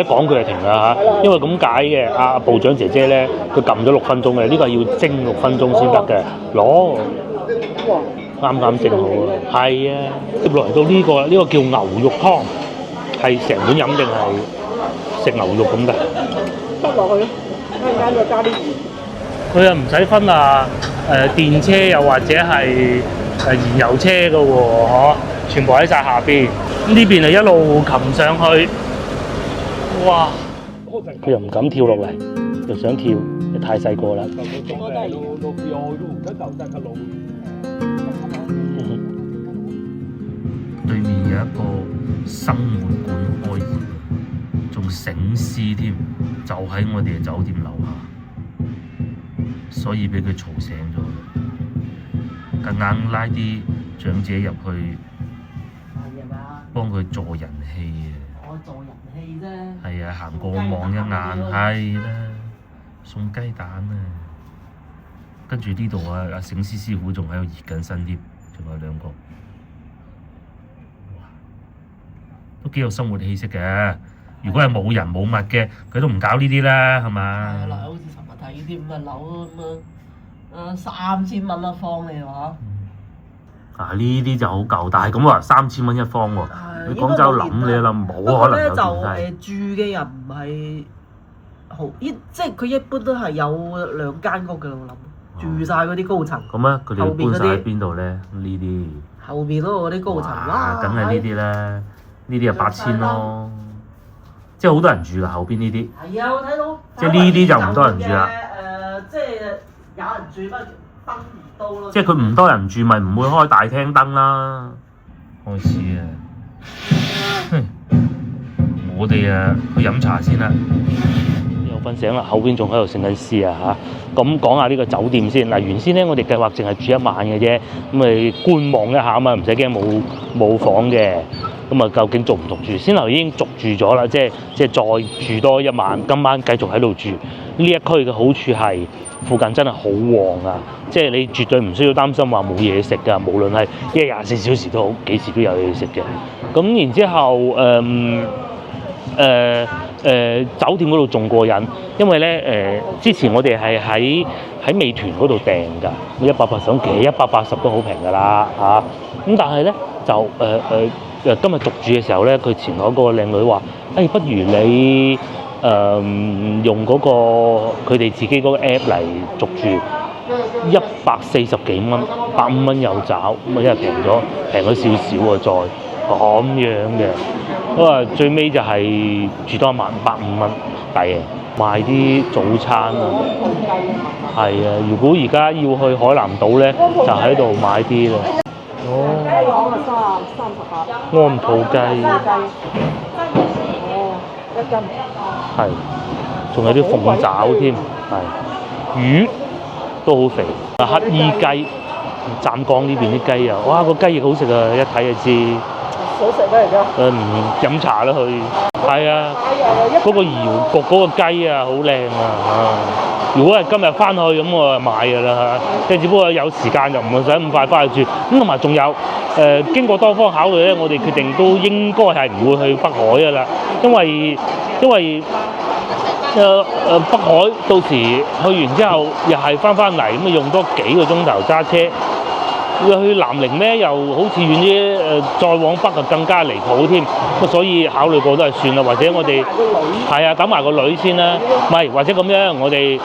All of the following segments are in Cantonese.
一講佢就停啦嚇，因為咁解嘅。阿部長姐姐咧，佢撳咗6分鐘嘅，呢個係要蒸6分鐘先得嘅。攞啱啱蒸好啊，係啊。接落嚟到呢個叫牛肉湯，係成碗飲定係食牛肉咁㗎？塞落去，一陣間再加啲鹽。佢又唔使分啊電車又或者係燃油車嘅喎，嗬，全部喺晒下邊。呢邊係一路擒上去。哇！佢又唔敢跳落嚟，又想跳，太細個啦。對面有一個生活館開業，仲醒獅添，就喺我哋嘅酒店樓下，所以俾佢嘈醒咗，夾硬拉啲長者入去幫佢助人氣啊！我助人氣啫。係啊，行過望一眼，係啦，送雞蛋啊！跟住呢度啊，阿醒獅師傅仲喺度熱緊身添，仲有2個，哇，都幾有生活氣息嘅。如果係冇人冇物嘅，佢都唔搞呢啲啦，係嘛？係啦，好似尋日睇啲咁嘅樓咁3000蚊一方你話？啊！呢啲就好舊，但係咁話3000蚊一方喎。你廣州諗你諗冇可能有電梯。住嘅人唔係好，即係佢一般都係有2間屋嘅，我諗住晒嗰啲高層。咁啊，佢哋搬晒喺邊度咧？呢啲後邊嗰啲高層啦，梗係呢啲啦，呢啲就8000咯。即係好多人住㗎，後邊呢啲。係啊，我睇到。即係呢啲就唔多人住啦。即係有人住乜燈唔到咯。即係佢唔多人住，咪唔會開大廳燈啦。開始啊！我哋啊去飲茶先啦。又瞓醒啦，後邊仲喺度醒緊獅啊嚇！咁講下呢個酒店先嗱，原先咧我哋計劃淨係住1晚嘅啫，咁咪觀望一下啊嘛，唔使驚冇房嘅。咁啊，究竟續唔續住？先頭已經續住咗啦，即係再住多1晚，今晚繼續喺度住。呢一區嘅好處係附近真係好旺啊！即係你絕對唔需要擔心話冇嘢食㗎，無論係24小時都好，幾時都有嘢食嘅。咁然之後酒店嗰度仲過癮，因為咧之前我哋係喺美團嗰度訂㗎，180幾180都好平㗎啦嚇。咁但係咧就今日續住嘅時候咧，佢前嗰個靚女話：不如你用嗰個佢哋自己嗰個 app 嚟續住，140幾蚊，150蚊有找，咁啊因為平咗少少喎，再咁樣嘅。咁啊最尾就係住多1晚150蚊，抵啊！賣啲早餐啊，係啊！如果而家要去海南島咧，就喺度買啲啦。哦，雞安普雞，1斤，係，仲有啲鳳爪添，係，魚都好肥，乞衣雞，湛江呢邊啲雞啊，哇個雞翼好食啊，一睇就知。想食咩而家？飲茶啦去，係啊，嗰個窯焗嗰個雞啊，好靚啊！如果係今日翻去咁，我就買㗎啦嚇。即係只不過有時間就唔使咁快翻去住。咁同埋仲有經過多方考慮咧，我哋決定都應該係唔會去北海㗎啦，因為北海到時去完之後又係翻嚟，咁啊用多幾個鐘頭揸車。去南寧咧又好似遠啲，再往北就更加離譜添。咁所以考慮過都係算啦，或者我哋係啊等埋個女先啦。唔係，或者咁樣，我哋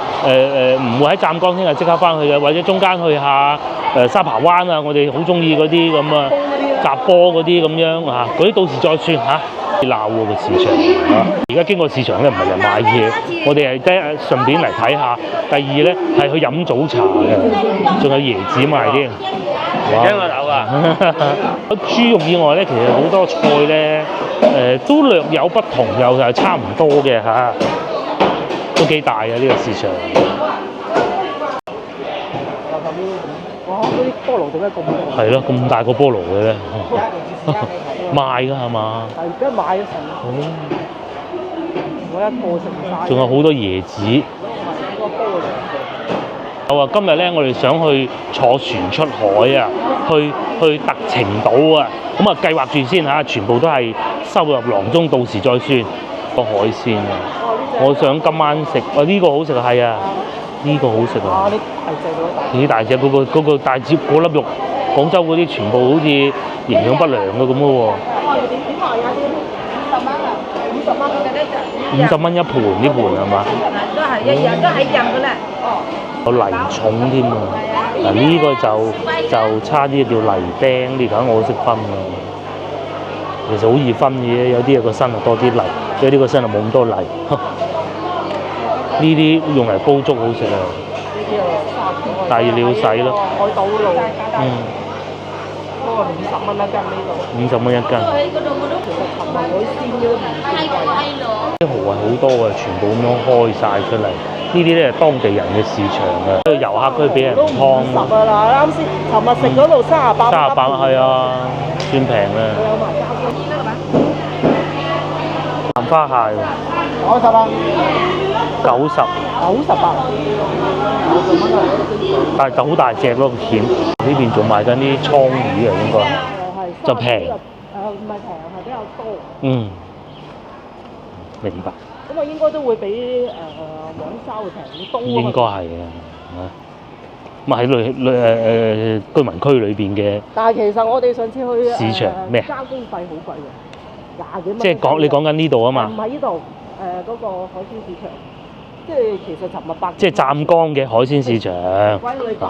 唔會喺湛江聽日即刻翻去嘅，或者中間去下沙扒灣啊，我哋好中意嗰啲咁啊，閘坡嗰啲咁樣啊，嗰啲到時再算嚇。鬧喎個市場啊！而家經過市場咧，唔係嚟買嘢，我哋係第一順便嚟睇下，第二咧係去飲早茶嘅，仲有椰子賣添。聽個頭啊！豬肉以外咧，其實好多菜咧，都略有不同，又係差唔多嘅嚇，都幾大啊呢個市場。哇！嗰啲菠蘿點解咁大？係咯，咁大個菠蘿嘅咧，賣㗎係嘛？係而家買咗成，我一個食唔晒。仲有好多椰子。我話今日咧，我哋想去坐船出海啊，去特程島啊，咁啊計劃住先嚇，全部都係收入囊中，到時再算。個海鮮啊！我想今晚食，呢個好食啊，係啊，呢個好食啊！啊！你大隻咗，幾大隻嗰個大隻嗰粒肉，廣州嗰啲全部好似營養不良嘅咁嘅喎。點賣啊？50蚊啊！50蚊嘅呢隻。50蚊一盤呢盤係嘛？都係一樣，都係一樣嘅啦。哦。有泥重添啊！嗱呢個就差啲叫泥釘，呢梗我識分㗎。其實好易分嘅，有啲個身啊多啲泥，有啲個身啊冇咁多泥。呢啲用嚟煲粥好食啊！但係你要洗咯。海島嗰度。嗯。嗰個50蚊一斤呢度。50蚊一斤。其實尋日海鮮嗰啲唔貴。啲蠔係好多嘅，全部咁樣開晒出嚟。呢啲咧係當地人嘅市場嘅，遊客區俾人劏。都50啊嗱，啱先尋日食嗰度38。38係啊，算平啦。有埋加工。南花蟹喎。90啊。90。98。90蚊啊！但係就好大隻咯，鉗。呢邊仲賣緊啲倉魚啊，應該。係。就平。唔係平，係比較多。嗯。明白。咁啊，應該都會比黃沙會平好多。應該係啊，咁喺居民區裏邊嘅。但係其實我哋上次去市場咩交工費好貴嘅，20幾蚊。即係你講緊呢度啊嘛？唔係呢度，嗰個海鮮市場，即係其實尋日百。即係湛江嘅海鮮市場。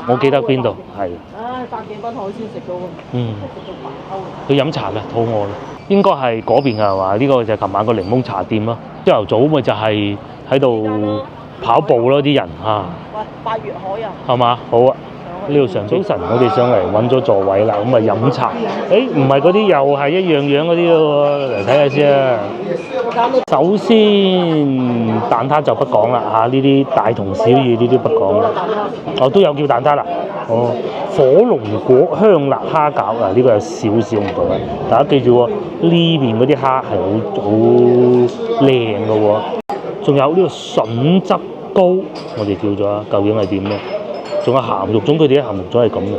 我記得邊度係。唉，100幾蚊海鮮食到喎。嗯。食到白溝。去飲茶㗎，肚餓啦。應該係嗰邊㗎係嘛？呢個就係琴晚個檸檬茶店咯。朝頭早咪就係喺度跑步咯，啲人嚇。喂，8月海啊！係嘛？好啊！呢度上早晨，我哋上嚟揾咗座位啦，咁啊飲茶。唔係嗰啲又係一樣樣嗰啲咯喎，嚟睇下先啊。首先蛋撻就不講啦嚇，呢啲大同小異，呢啲不講啦。哦，都有叫蛋撻啦。哦，火龍果香辣蝦餃啊，呢個有少少唔同啊。大家記住喎，呢邊嗰啲蝦係好靚嘅喎。仲有呢個筍汁糕，我哋叫咗啊，究竟係點咧？仲有鹹肉粽，佢哋啲鹹肉粽係咁嘅，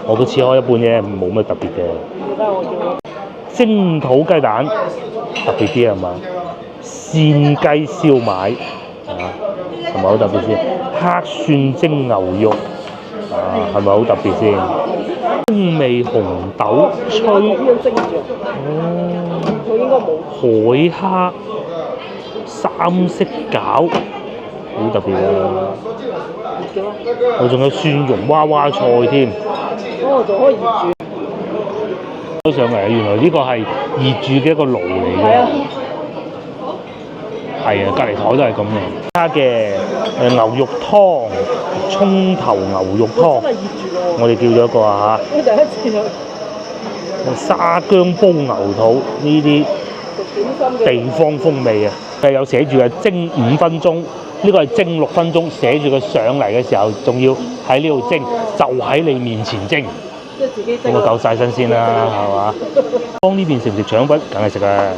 我都切開一半啫，冇乜特別嘅。蒸土雞蛋特別啲係嘛？鮮雞燒賣啊，係咪好特別先？黑蒜蒸牛肉啊，係咪好特別先？風味紅豆吹，佢應該冇。海蝦三色餃，好特別啊！我仲有蒜蓉娃娃菜添。哦，仲可以熱煮。都上嚟啊！原來呢個係熱煮嘅一個爐嚟嘅。係啊。係啊，隔離台都係咁嘅。家嘅牛肉湯，葱頭牛肉湯。真係熱住喎。我哋叫咗一個啊嚇。我第一次去。沙姜煲牛肚呢啲地方風味啊，係有寫住係蒸5分鐘，呢個係蒸6分鐘，寫住佢上嚟嘅時候，仲要喺呢度蒸，就喺你面前蒸，即係自己蒸。咁啊夠晒新鮮啦，係嘛？江呢邊食唔食腸粉？梗係食啊！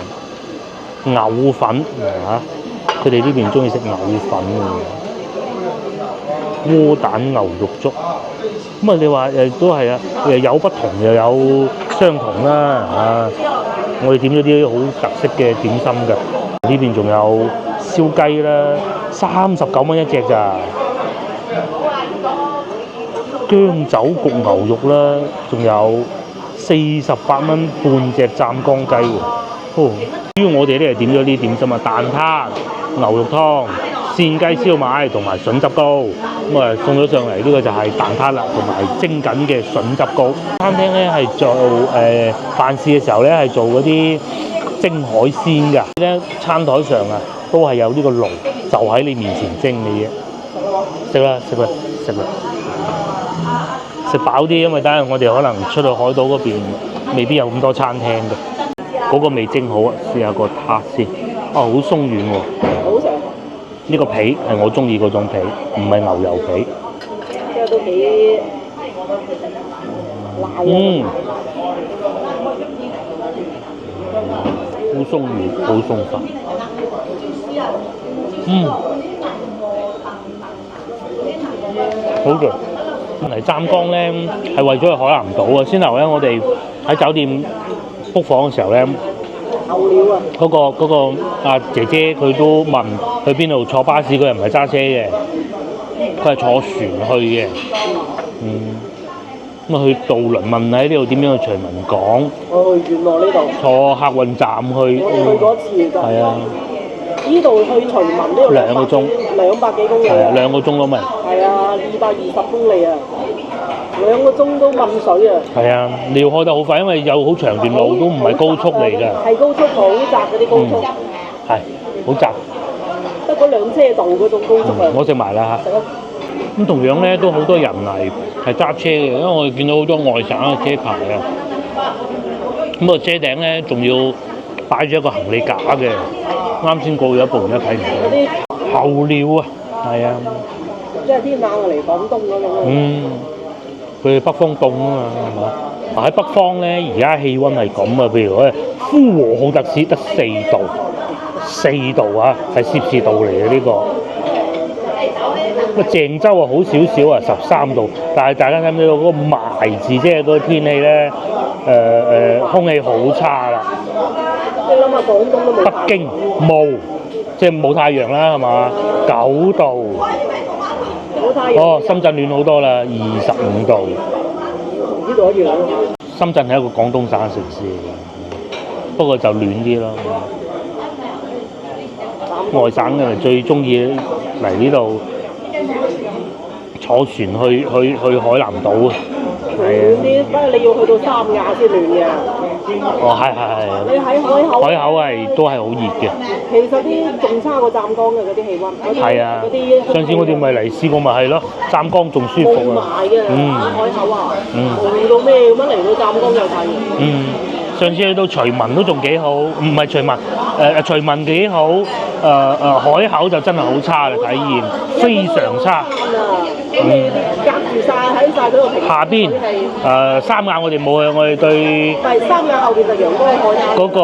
牛粉嚇，佢哋呢邊中意食牛粉嘅窩蛋牛肉粥。咁啊，你話都係啊，有不同又有相同啦啊！我哋點咗啲好特色嘅點心㗎，呢邊仲有燒雞啦，39蚊一隻咋，薑酒焗牛肉啦，仲有48蚊半隻湛江雞喎。哦，主要我哋咧係點咗啲點心啊，蛋撻、牛肉湯、鮮雞燒賣同埋筍汁糕，咁啊送咗上嚟呢個就係蛋撻啦，同埋蒸緊嘅筍汁糕。餐廳咧係做飯市嘅時候咧係做嗰啲蒸海鮮㗎。咧餐台上啊都係有呢個爐，就喺你面前蒸嘅嘢。食啦食啦食啦，食飽啲，因為等陣我哋可能出去海島嗰邊未必有咁多餐廳㗎。嗰個未蒸好啊，試下個撻先。啊，好鬆軟喎。好食。呢個皮係我中意嗰種皮，唔係牛油皮。即係都幾辣嘅。好鬆軟，好鬆化。好嘅。嚟湛江咧係為咗去海南島啊！先頭咧我哋喺酒店 book 房嘅時候咧，候鳥啊！嗰個姐姐佢都問去邊度坐巴士，佢又唔係揸車嘅，佢係坐船去嘅。咁啊去渡輪問喺呢度點樣去徐聞港，我去元朗呢度，坐客運站去。我哋去過一次㗎。係啊，呢度去徐聞呢度2個鐘200幾公里。係啊，2個鐘咯咪。係啊，220公里啊，2個鐘都冧水啊！係啊，你要開得好快，因為有好長段路都唔係高速嚟㗎。係高速，好窄嗰啲高速。係，好窄。得嗰兩車道嗰種高速啊！我食埋啦嚇。咁同樣咧都好多人嚟係揸車嘅，因為我哋見到好多外省嘅車牌啊。咁個車頂咧仲要擺咗一個行李架嘅，啱先過咗一步，而家睇唔到。啲候鳥啊，係啊。即係天冷嚟廣東嗰種。佢哋北方凍啊嘛，係嘛？喺北方咧，而家氣温係咁啊，譬如咧呼和浩特市得4度啊，係攝氏度嚟嘅呢個。鄭州啊好少少啊13度，但係大家睇唔睇到嗰個霾字，即係嗰個天氣咧空氣好差啦。你諗下廣東都冇。北京霧，即係冇太陽啦，係嘛？9度。冇太陽。哦，深圳暖好多啦，25度。同呢度一樣。深圳係一個廣東省嘅城市，不過就暖啲咯。外省嘅人最中意嚟呢度坐船去海南島啊！係啊，不過你要去到三亞先暖嘅。哦，係。你喺海口。海口都係好熱嘅。其實啲仲差過湛江嘅嗰啲氣温。係啊。上次我哋咪嚟試過咪係咯，湛江仲舒服啊。霧霾嘅。海口啊。霧到咩咁樣嚟到湛江又太熱。上次去到徐聞都仲幾好，唔係徐聞，徐聞幾好，海口就真係好差嘅體驗，非常差。咁你隔住晒喺晒嗰度平。下邊三亞我哋冇去，我哋對。係三亞後邊就陽光海灘。嗰個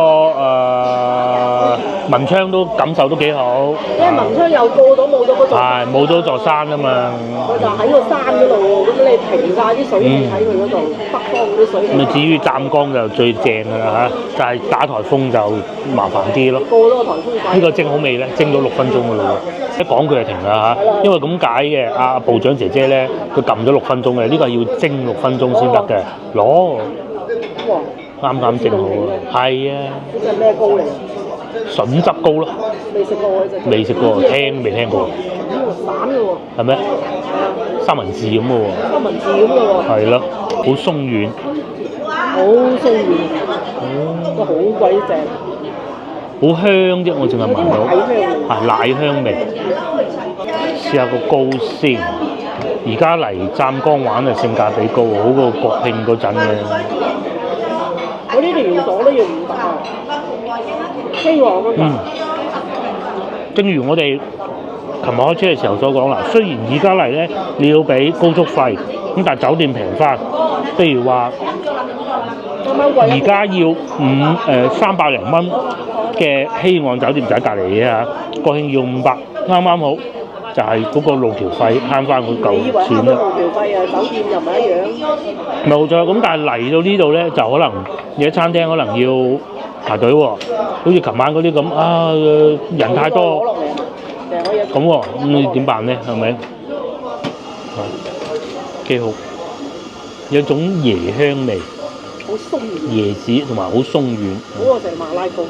文昌都感受都幾好。因為文昌又過到冇咗嗰座。係冇咗座山啊嘛。佢就喺個山嗰度，咁你平晒啲水氣喺佢嗰度，北方嗰啲水氣。咁至於湛江就最正㗎啦嚇，但係打颱風就麻煩啲咯。過咗個颱風。呢個蒸好未咧？蒸咗6分鐘㗎啦喎，一講佢就停啦嚇，因為咁解嘅。阿部長姐姐咧，佢撳咗6分鐘嘅，呢個係要蒸6分鐘先得嘅。攞。啱啱蒸好啊！係啊。呢隻咩糕嚟？筍汁糕咯。未食過呢隻。未食過，聽未聽過？散嘅喎。係咩？三文治咁嘅喎。三文治咁嘅喎。係咯，好鬆軟。好鬆軟。都好鬼正。好香啫，我淨係聞到。係奶香味。試下個糕先。而家嚟湛江玩就性價比高，好過國慶嗰陣嘅。我呢條元朗都要500啊！希望嗰陣。正如我哋琴日開車嘅時候所講啦，雖然而家嚟咧你要俾高速費，咁但係酒店平翻。譬如話，而家要300零蚊嘅希望酒店就喺隔離嘅嚇，國慶要500，啱啱好。就係嗰個路條費慳翻嗰嚿錢啦。路條費啊，酒店又唔係一樣。冇錯，咁但係嚟到呢度咧，就可能你喺餐廳可能要排隊喎，好似琴晚嗰啲咁啊，人太多。咁喎，咁你點辦咧？係咪？幾好，有種椰香味。好鬆軟。椰子同埋好鬆軟。好過食馬拉糕。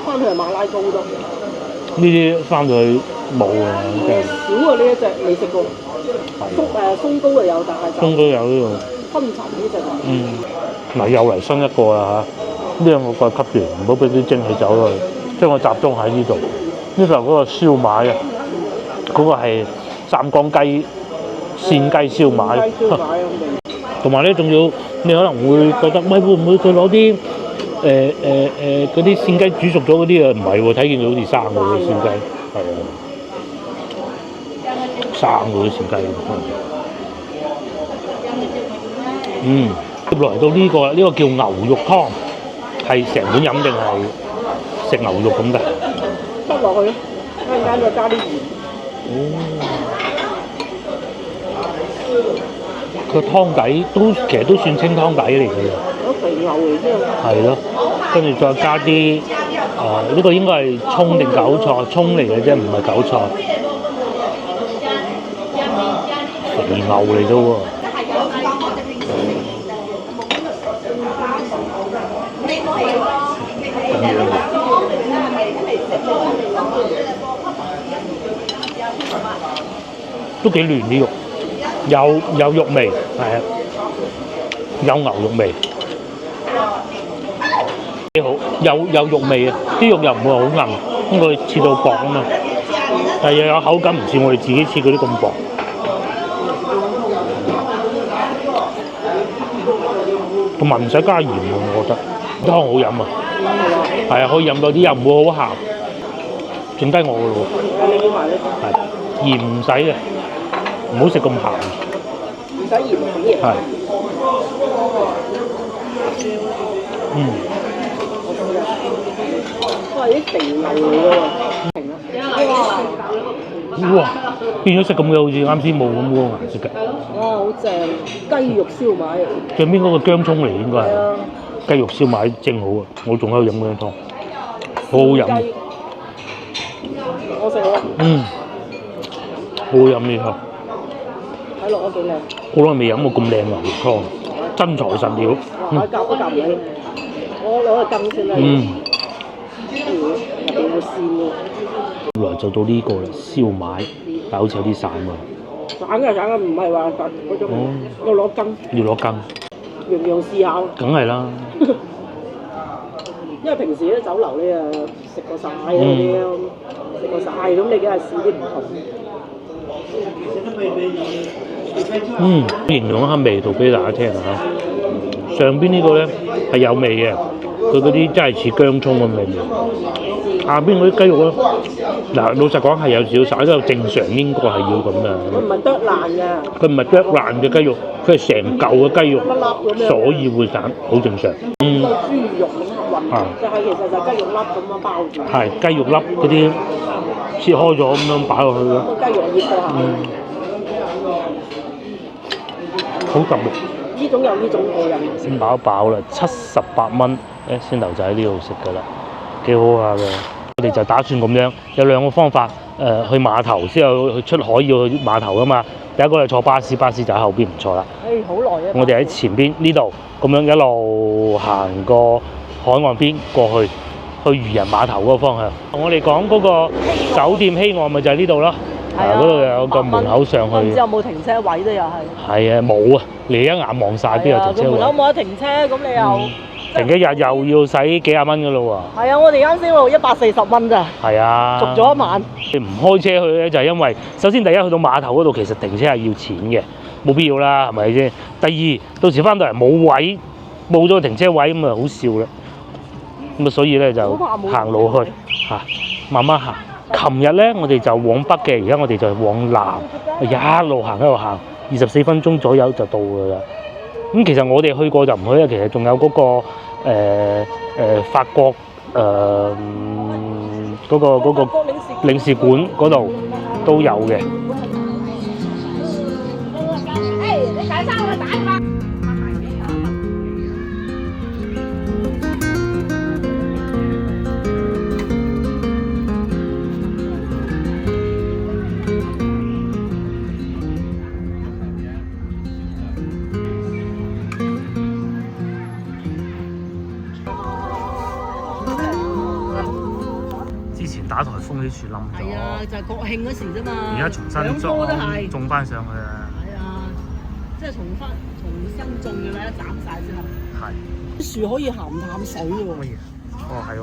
翻去係馬拉糕多。呢啲翻到去冇啊，真係少啊！呢一隻未食過，鬆糕就有，但係鬆糕有呢度分層呢隻。嗱又嚟新一個啦嚇，呢兩個蓋吸住，唔好俾啲蒸氣走落去，將我集中喺呢度。呢度嗰個燒賣啊，嗰個係湛江雞鮮雞燒賣，同埋咧仲要你可能會覺得，喂會唔會佢攞啲？嗰啲鮮雞煮熟咗嗰啲啊，唔係喎，睇見佢好似生嘅喎鮮雞，係啊，生嘅啲鮮雞。接落嚟到呢個叫牛肉湯，係成碗飲定係食牛肉咁㗎？塞落去，一陣間再加啲鹽。個湯底其實都算清湯底嚟嘅。肥牛嚟啫。係咯，跟住再加啲呢個應該係葱定韭菜，葱嚟嘅啫，唔係韭菜。肥牛嚟啫喎。咁樣嘅。都幾嫩啲肉，有肉味，係啊，有牛肉味，幾好，有肉味啊！啲肉又唔會好硬，因為佢切到薄啊嘛，但係又有口感，唔似我哋自己切嗰啲咁薄。同埋唔使加鹽喎，我覺得湯好飲啊，係啊，可以飲多啲，又唔會好鹹，剩低我嘅咯喎，係鹽唔使嘅。唔好食咁鹹，唔使鹽嘅。係，哇！啲肥牛嚟㗎喎，哇！變咗色咁嘅，好似啱先冇咁嗰個顏色嘅。哇！好正，雞肉燒賣啊！上邊嗰個薑葱嚟應該係係啊，雞肉燒賣正好啊！我仲喺度飲嗰湯，好好飲。我食過。好好飲呢湯。睇落都幾靚。好耐未飲過咁靚牛肉湯，真材實料。哇！夾都夾唔起，我攞個羹先啦。入邊會鮮喎。後來就到呢個啦，燒賣，但好似有啲散喎。散嘅，唔係話嗰種要攞羹。要攞羹。樣樣試下。梗係啦。因為平時啲酒樓你食過晒嗰啲，食過晒咁你梗係試啲唔同。形容一下味道俾大家聽下。上邊呢個咧係有味嘅，佢嗰啲真係似薑葱咁嘅味。下邊嗰啲雞肉咧，嗱老實講係有少少散，因為正常應該係要咁嘅。佢唔係剁爛嘅。佢唔係剁爛嘅雞肉，佢係成嚿嘅雞肉，所以會散，好正常。個豬肉咁混，就係其實就雞肉粒咁樣包住。係雞肉粒嗰啲切開咗咁樣擺落去咯。個雞肉醃過下。好特別。呢種有呢種過癮。食飽飽啦，78蚊，先頭就喺呢度食㗎啦，幾好下嘅。我哋就打算咁樣，有兩個方法，去碼頭先有去出海要去碼頭㗎嘛。第一個係坐巴士，巴士就喺後邊唔錯啦。好耐啊！我哋喺前邊呢度咁樣一路行過海岸邊過去，去漁人碼頭嗰個方向。我哋講嗰個酒店希岸咪就係呢度咯。嗰度有個門口上去。唔知有冇停車位都又係。係啊，冇啊！你一眼望晒邊有停車位？門口冇得停車，咁你又停一日又要使幾廿蚊㗎咯喎。係啊，我哋啱先路140蚊咋。係啊。續咗一晚。你唔開車去咧，就係因為首先第一去到碼頭嗰度，其實停車係要錢嘅，冇必要啦，係咪先？第二，到時翻到嚟冇位，冇咗停車位咁啊，好笑啦。咁啊，所以咧就行路去嚇，慢慢行。琴日咧，我哋就往北嘅，而家我哋就往南，一路行一路行，24分鐘左右就到㗎啦。咁其實我哋去過就唔去啦，其實仲有嗰個法國嗰個領事館嗰度都有嘅。你解生我打返。打颱風啲樹冧咗，係啊，就係國慶嗰時啫嘛。而家重新種翻上去啊！係啊，即係重新種嘅啦，斬晒之後。係。啲樹可以鹹淡水喎。哦，係喎。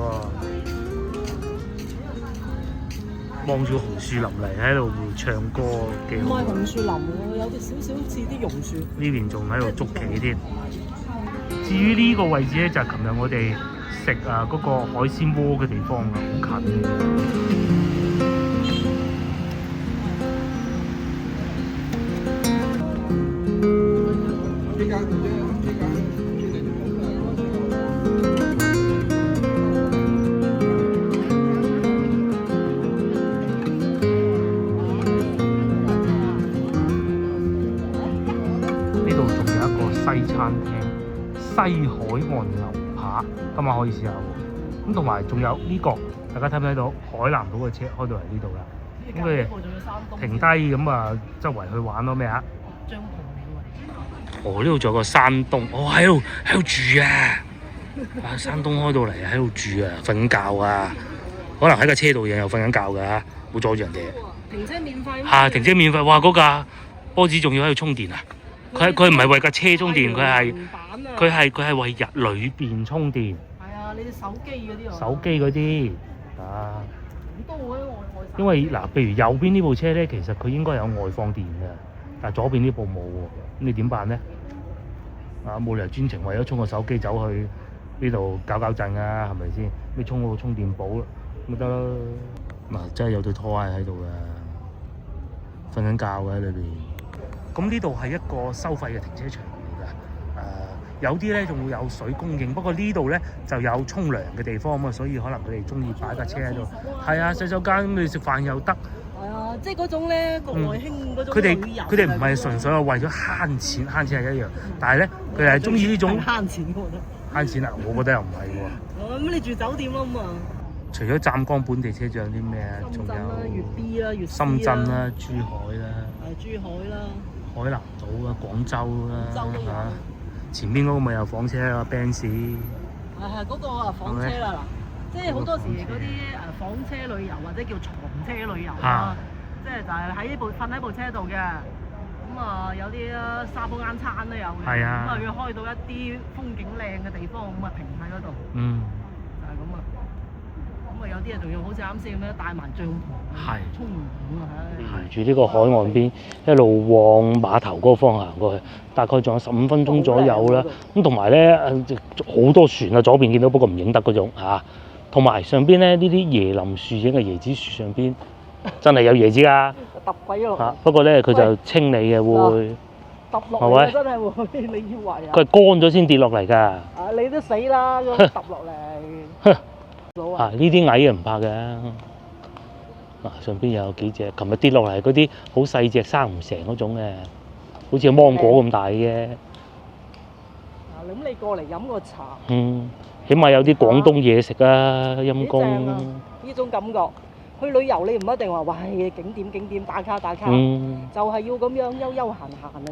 望住紅樹林嚟喺度唱歌，幾好。唔係紅樹林喎，有啲少少似啲榕樹。呢邊仲喺度捉棋添。至於呢個位置咧，就係琴日我哋食嗰個海鮮鍋嘅地方啊，好近。呢度仲有一個西餐廳，西海岸牛扒。馬，今晚可以試下喎。咁同埋仲有呢、個，大家睇唔睇到海南島嘅車開到嚟呢度啦？咁佢仲要山東停低咁啊，周圍去玩咯咩啊？張篷嚟哦，呢度仲有個山東，哦喺度住啊！啊，山東開到嚟喺度住啊，瞓覺啊，可能喺架車度又瞓緊覺㗎嚇，冇阻住人哋。停車免費嚇、停車免費，哇！嗰架波子仲要喺度充電啊！佢唔係為架車充電，佢係為日裏邊充電。係啊，你哋手機嗰啲啊。手機嗰啲啊，好多嘅外省。因為嗱，譬如右邊呢部車咧，其實佢應該有外放電嘅，但係左邊呢部冇喎，咁你點辦咧？啊，冇理由專程為咗充個手機走去呢度搞震啊，係咪先？咩充嗰個充電寶咪得咯？嗱，真係有對拖鞋喺度嘅，瞓緊覺嘅喺裏邊。咁呢度係一個收費嘅停車場嚟㗎，有啲咧仲會有水供應，不過呢度咧就有沖涼嘅地方啊嘛，所以可能佢哋中意擺架車喺度。係啊，洗手間咁你食飯又得。係啊，即係嗰種咧國內興嗰種佢哋旅遊佢哋唔係純粹係為咗慳錢係一樣，但係咧佢哋係中意呢種慳錢，我覺得。慳錢啊！我覺得又唔係喎。咁你住酒店啦嘛？除咗湛江本地車，仲有啲咩啊？仲深圳啦、有粵 B 啦、粵 C 深圳啦、珠海啦、珠海啦、海南島啦、廣州啦廣州都有嚇。前邊嗰個咪有房車啊 Benz。係嗰個啊房車啦嗱，即係好多時嗰啲房車旅遊或者叫床車旅遊啦，即係就係喺瞓喺部車度嘅。咁啊有啲沙煲罌餐都有嘅，咁啊要開到一啲風景靚嘅地方，咁啊停喺嗰度，就係咁啊。咁啊有啲啊仲要好似啱先咁樣帶埋帳篷，沖完涼啊，沿住呢個海岸邊一路往碼頭嗰個方向行過去，大概仲有15分鐘左右啦。咁同埋咧好多船啊，左邊見到，不過唔影得嗰種嚇。同埋上邊咧呢啲椰林樹影嘅椰子樹上邊真係有椰子㗎。揼鬼落嚟。不過咧佢就清理嘅會。揼落嚟真係會，你以為啊？佢係乾咗先跌落嚟㗎。啊！你都死啦，咁揼落嚟。啊！呢啲蟻啊唔怕嘅。嗱，上邊有幾隻，琴日跌落嚟嗰啲好細隻，生唔成嗰種嘅，好似芒果咁大嘅。咁你過嚟飲個茶。起碼有啲廣東嘢食啊，陰公。呢種感覺。去旅遊你唔一定話喂景點打卡，就係要咁樣悠閒啊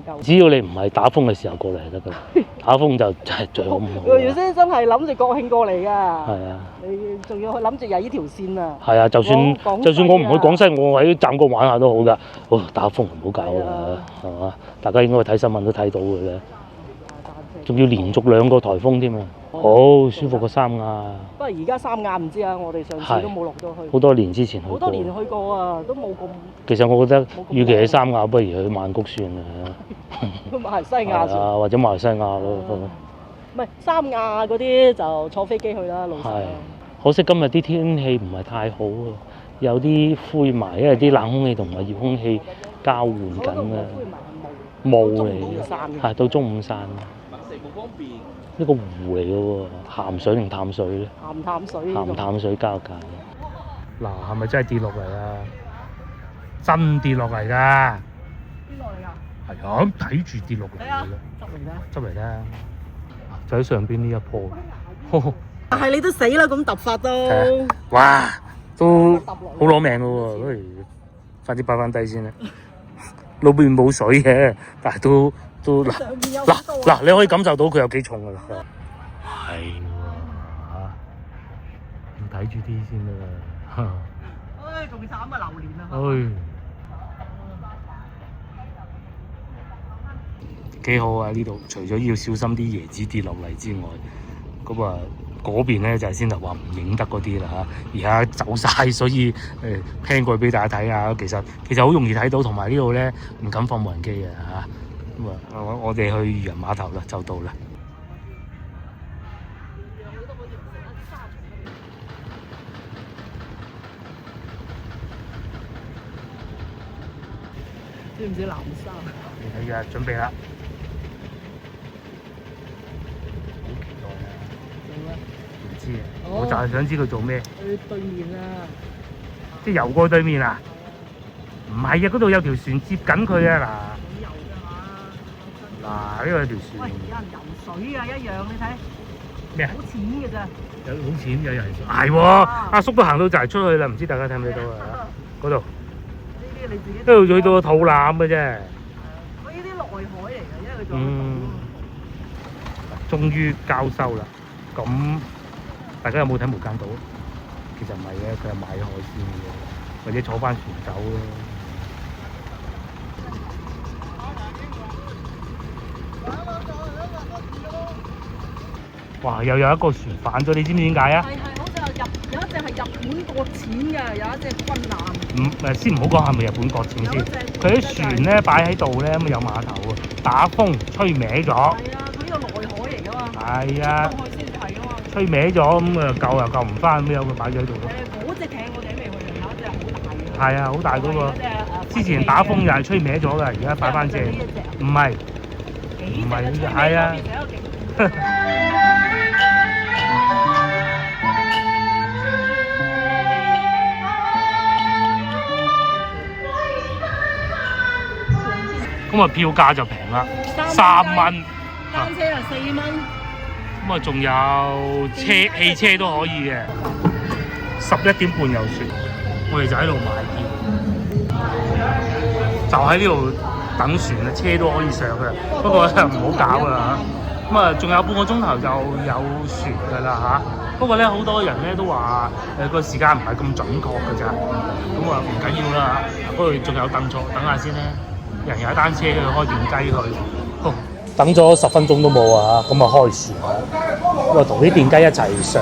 夠。只要你唔係打風嘅時候過嚟就得㗎，打風就真係最好唔好。原先真係諗住國慶過嚟㗎。係啊。你仲要諗住有呢條線啊？係啊，就算我唔去廣西，我喺湛江玩下都好㗎。打風唔好搞啦，係嘛？大家應該睇新聞都睇到嘅咧。仲要連續2個颱風添啊！好舒服個三亞。不過而家三亞唔知啊，我哋上次都冇落到去。好多年之前去過。好多年去過啊，都冇咁。其實我覺得，與其喺三亞，不如去曼谷算啦。馬來西亞算。或者馬來西亞咯。唔係三亞嗰啲就坐飛機去啦，路上。可惜今日啲天氣唔係太好啊，有啲灰霾，因為啲冷空氣同埋熱空氣交換緊啊。霧嚟嘅，係到中午散。呢個湖嚟嘅喎，鹹水定淡水咧？淡水。鹹淡水交界。嗱，係咪真係跌落嚟啊？真跌落嚟㗎！跌落嚟㗎？係啊，睇住跌落嚟㗎。執嚟啦！就喺上邊呢一棵。但係你都死啦，咁揼法都。哇！都好攞命㗎喎，不如快啲擺翻低先啦。路邊冇水嘅，但係都嗱，你可以感受到佢有幾重㗎啦。係喎，要睇住啲先啦。仲慘啊，榴蓮啊！幾好啊！呢度除咗要小心啲椰子跌落嚟之外，咁啊嗰邊咧就係先頭話唔影得嗰啲啦嚇，而家走晒，所以聽過俾大家睇下。其實好容易睇到，同埋呢度咧唔敢放無人機嘅嚇。咁啊，我哋去漁人碼頭啦，就到啦。知唔知南沙？係啊，準備啦！唔知啊，我就係想知佢做咩。去對面啊！即係游過對面啊？唔係啊，嗰度有條船接緊佢啊嗱。游㗎嘛？嗱，呢個有條船。喂，有人游水啊，一樣你睇。咩啊？好淺嘅咋。有好淺有人係喎，阿叔都行到就係出去啦，唔知大家睇唔睇到啊？嗰度呢啲你自己。一路去到個肚腩嘅啫。佢呢啲內海嚟嘅，因為佢做得終於交收啦！咁大家有冇睇無間道？其實唔係嘅，佢係賣海鮮嘅，或者坐翻船走咯。哇！又有一個船反咗，你知唔知點解啊？係，好似有一隻係日本擱淺嘅，有一隻軍艦。先唔好講係咪日本擱淺先，佢啲船咧擺喺度咧，咁有碼頭啊，打風吹歪咗。係啊，佢呢個內海嚟㗎嘛。係啊。海先係㗎嘛。吹歪咗咁啊，救又救唔翻，咁有佢擺咗喺度咯。嗰隻艇我哋未去，有一隻好大嘅。係啊，好大嗰個。之前打風又係吹歪咗㗎，而家擺翻正。唔係。唔係呢隻，係啊。咁啊，票價就平啦，3蚊。單車啊4蚊。咁啊，仲有汽車都可以嘅。11點半有船，我哋就喺度買票，就喺呢度等船啊，車都可以上嘅。不過唔好搞啦嚇。咁啊，仲有半個鐘頭就有船㗎啦嚇。不過咧，好多人咧都話個時間唔係咁準確㗎咋。咁啊唔緊要啦嚇。不過仲有凳坐，等下先咧。人踩單車去開電雞去，等咗10分鐘都冇啊！咁啊開船，咁啊同啲電雞一齊上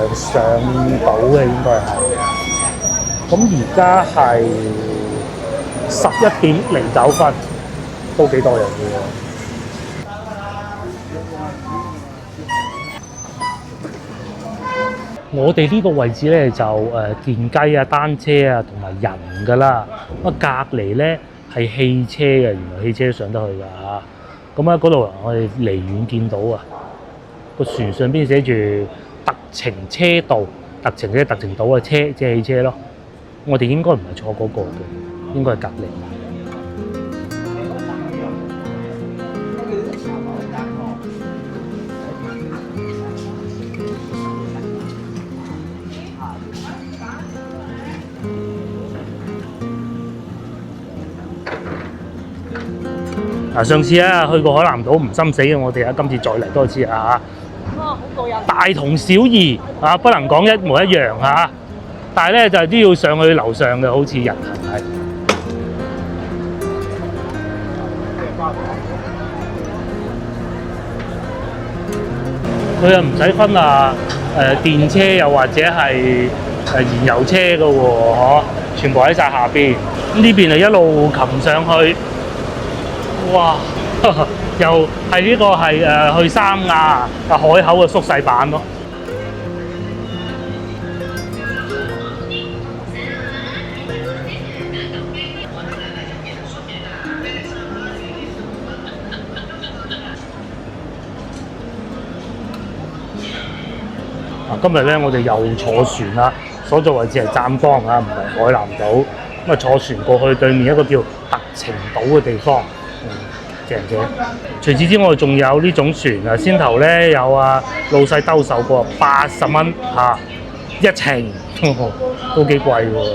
到嘅應該係。咁而家係11點09分，都幾多人嘅喎。我哋呢個位置咧就電雞啊、單車啊同埋人㗎啦。咁啊隔離咧係汽車嘅，原來汽車都上得去㗎嚇。咁喺嗰度我哋離遠見到啊，個船上邊寫住特程車道，特程即係特程島嘅車，即係汽車咯。我哋應該唔係坐嗰個嘅，應該係隔離。上次去過海南島唔心死嘅，我哋今次再嚟多次啊！好過癮！大同小異啊，不能講一模一樣嚇，但係咧就都要上去樓上嘅，好似人行係。佢又唔使分電車又或者係燃油車嘅喎，全部喺晒下邊。呢邊一路擒上去。哇！又係呢個係去三亞海口嘅縮細版咯。今日咧我哋又坐船啦，所在位置係湛江啊，唔係海南島。咁啊坐船過去對面一個叫特程島嘅地方。正。除此之外，仲有呢種船啊，先頭咧有老細兜售過80蚊一程，都幾貴喎。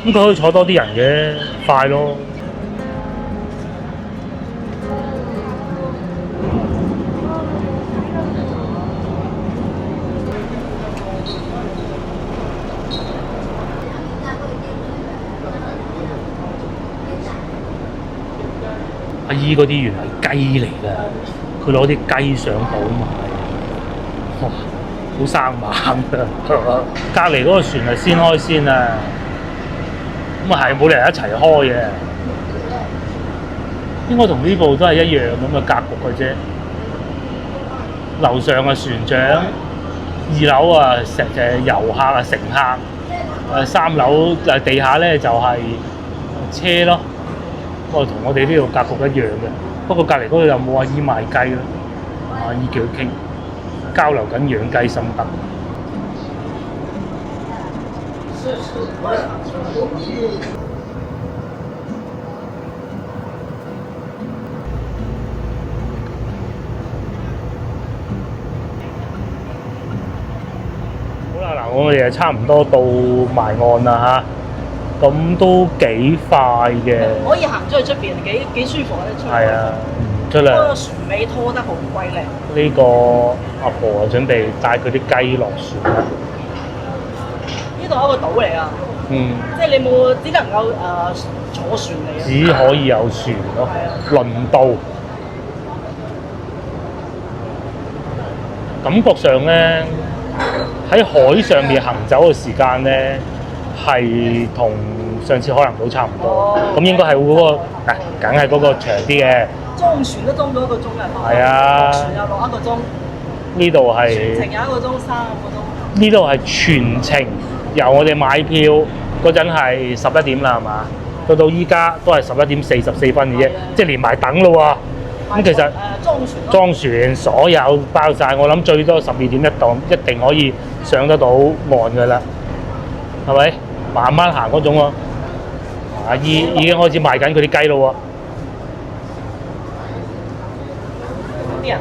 咁佢可以坐多啲人嘅，快咯。阿姨嗰啲原來係雞嚟㗎，佢攞啲雞上島賣，哇，好生猛㗎！隔離嗰個船係先開先啊，咁係冇理由一齊開嘅，應該同呢部都係一樣咁嘅格局嘅啫。樓上係船長，2樓就遊客乘客，3樓地下咧就係車咯。同我哋呢度格局一樣嘅，不過隔離嗰度又冇阿姨賣雞咯，阿姨叫佢傾，交流緊養雞心得。我哋就差唔多到埋岸啦嚇，咁都幾快嘅。可以行出去出邊，幾舒服啊！出去。係啊，出嚟。嗰個船尾拖得好鬼靚。呢個阿婆啊，準備帶佢啲雞落船啦。呢度係一個島嚟啊！即係你冇只能夠坐船嚟啊！只可以有船咯，輪渡。感覺上咧，喺海上面行走嘅時間咧，係同上次海南島差唔多。咁應該係嗰個，梗係嗰個長啲嘅。裝船都裝咗1個鐘啊！係啊，船又落1個鐘。呢度係全程有1個鐘、3個鐘。呢度係全程由我哋買票嗰陣係11點啦，係嘛？到依家都係11點44分嘅啫，即係連埋等咯喎。咁其實裝船所有包晒，我諗最多12點一定可以上得到岸㗎啦，係咪？慢慢行嗰種喎。已經開始賣緊佢啲雞咯喎。啲人。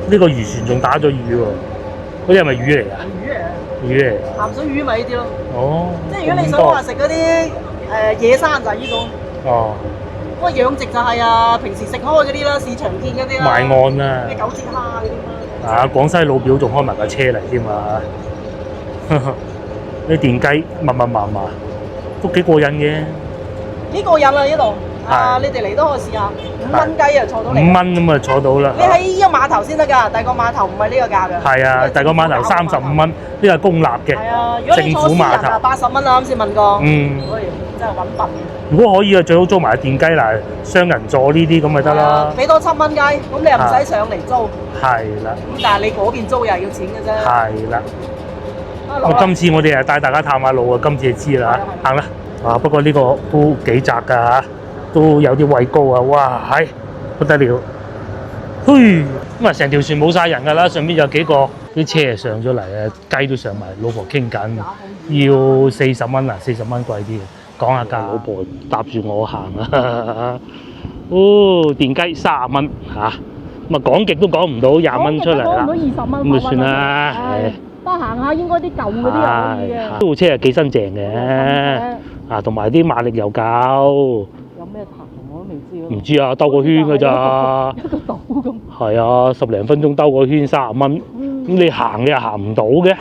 呢個漁船仲打咗魚喎，嗰啲係咪魚嚟㗎？魚嚟。鹹水魚咪呢啲咯。哦。即係如果你想話食嗰啲野生就係呢種。哦。嗰個養殖就係平時食開嗰啲啦，市場見嗰啲啦。埋岸啊。咩九節蝦嗰啲啊！廣西老表仲開埋架車嚟添嘛。啲電雞密麻，都幾過癮嘅。幾過癮啊！呢度。你哋嚟都可以試下，5蚊雞啊，坐到嚟。5蚊咁啊，坐到啦。你喺呢個碼頭先得㗎，第二個碼頭唔係呢個價㗎。係啊，第二個碼頭35蚊，呢個係公立嘅。係啊，如果你坐私人啊，80蚊啊，啱先問過。真係揾笨。如果可以啊，最好租埋電雞嗱，雙人座呢啲咁咪得啦。俾多7蚊雞，咁你又唔使上嚟租。係啦。咁但係你嗰邊租又係要錢嘅啫。係啦。今次我哋帶大家探下路啊，今次就知啦，行啦。不過呢個都幾窄㗎嚇。都有啲位高啊！哇，不得了，咁啊成條船冇晒人㗎啦，上邊有幾個啲車上咗嚟啊，雞都上埋，老婆傾緊，要40蚊啊，40蚊貴啲嘅，講下價。老婆搭住我行啊，電雞30蚊嚇，咁啊講極都講唔到20蚊出嚟啦，講唔到20蚊，咁就算啦，不過行下應該啲舊嗰啲可以嘅。呢部車係幾新淨嘅，同埋啲馬力又夠。咩塔我都未知唔知啊，兜個圈㗎咋？一個島咁。係啊，10零分鐘兜個圈30蚊。咁你行你又行唔到嘅，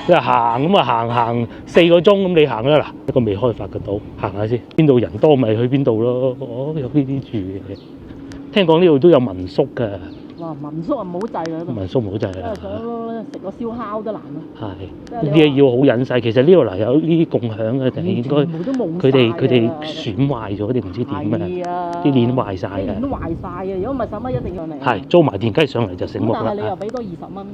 你話行咁啊行4個鐘咁你行啦嗱，一個未開發嘅島，行下先，邊度人多咪去邊度咯。有呢啲住嘅，聽講呢度都有民宿㗎。哇！民宿啊唔好滯啦，民宿唔好滯啦。想食個燒烤都難啊。係，呢啲要好隱世。其實呢度嗱有呢啲共享嘅，定係應該佢哋損壞咗定唔知點啊？啲鏈壞晒嘅。鏈都壞晒啊！如果唔係使乜一定要嚟。係租埋電雞上嚟就醒目啦。但係你又俾多20蚊。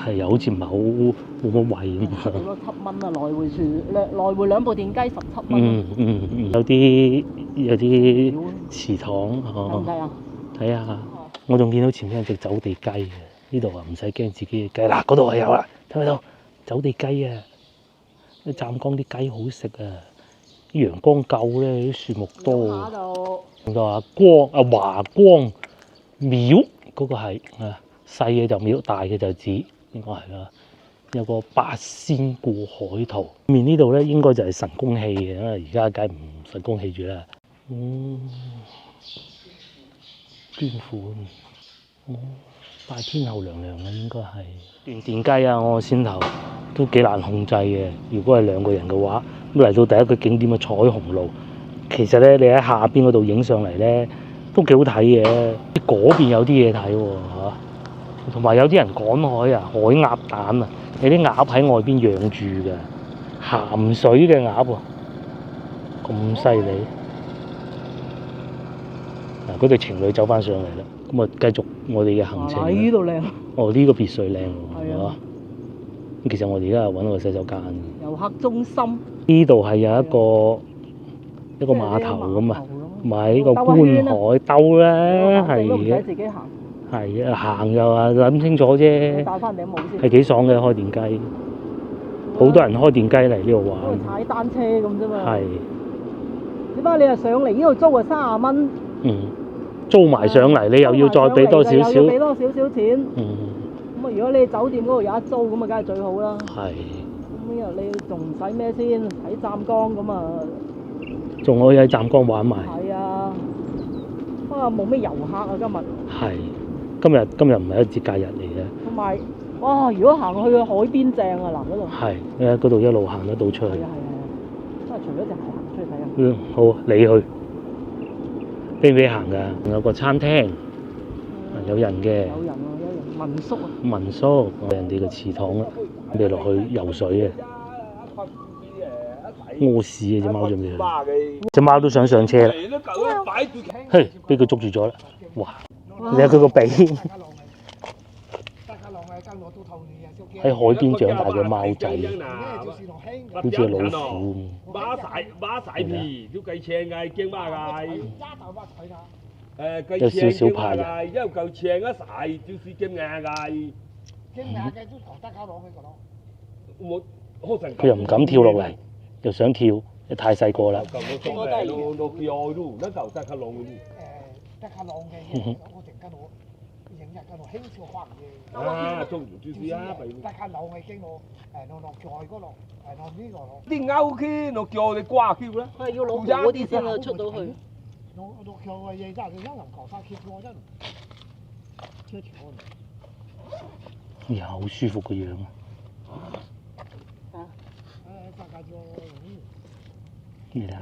係又好似唔係好冇乜位咁啊。俾多7蚊啊！來回2部電雞17蚊。有啲祠堂哦。睇下。我仲見到前面有隻走地雞嘅，呢度啊唔使驚自己嘅雞，嗱嗰度係有啦，睇唔睇到走地雞啊？啲湛江啲雞好食啊，啲陽光夠咧，啲樹木多。仲有華光廟嗰個係細嘅就廟，大嘅就寺，應該係啦。有個八仙過海圖，面呢度咧應該就係神功戲嘅，因為而家梗係唔神功戲住啦。捐款，拜天后娘娘嘅應該係電雞啊！我先頭都幾難控制嘅。如果係2個人嘅話，咁嚟到第一個景點嘅彩虹路，其實咧你喺下邊嗰度影上嚟咧都幾好睇嘅。嗰邊有啲嘢睇喎嚇，同埋有啲人趕海啊，海鴨蛋啊，有啲鴨喺外邊養住嘅，鹹水嘅鴨喎，咁犀利！嗱，嗰對情侶走翻上嚟啦，咁啊繼續我哋嘅行程。呢度靚。哦，呢個別墅靚喎，係啊。咁其實我哋而家係揾個洗手間。遊客中心。呢度係有一個碼頭咁啊，咪呢個觀海兜啦，係都唔使嘅。自己行。係啊，行又話諗清楚啫。戴翻頂帽先。係幾爽嘅開電雞，好多人開電雞嚟呢度玩。踩單車咁啫嘛。係。點解你係上嚟呢度租啊30蚊？租埋上嚟，你又要再俾多少少。又要俾多少少錢。咁啊，如果你酒店嗰度有得租，咁啊，梗係最好啦。係。咁又你仲唔使咩先？喺湛江咁啊。仲可以喺湛江玩埋。係啊。不過冇咩遊客啊，今日。係。今日唔係一節假日嚟嘅。同埋，哇！如果行去海邊正啊，嗱嗰度。係，你喺嗰度一路行得到出去。係啊。不過除咗隻鞋行出去睇下。好，你去。俾唔俾行㗎？仲有個餐廳，有人嘅。有人民宿啊。民宿，人哋嘅祠堂啦，你落去游水嘅。屙屎啊！隻貓準備去。隻貓都想上車啦。嘿，俾佢捉住咗啦！哇！你睇佢個鼻。喺海邊長大嘅貓仔，好似係老虎咁。有少少怕人。佢又唔敢跳落嚟，又想跳，你太細個啦。啲勾機落叫你掛橋啦，係要老婆嗰啲先啊出到去。呀，好舒服個樣啊！咩啊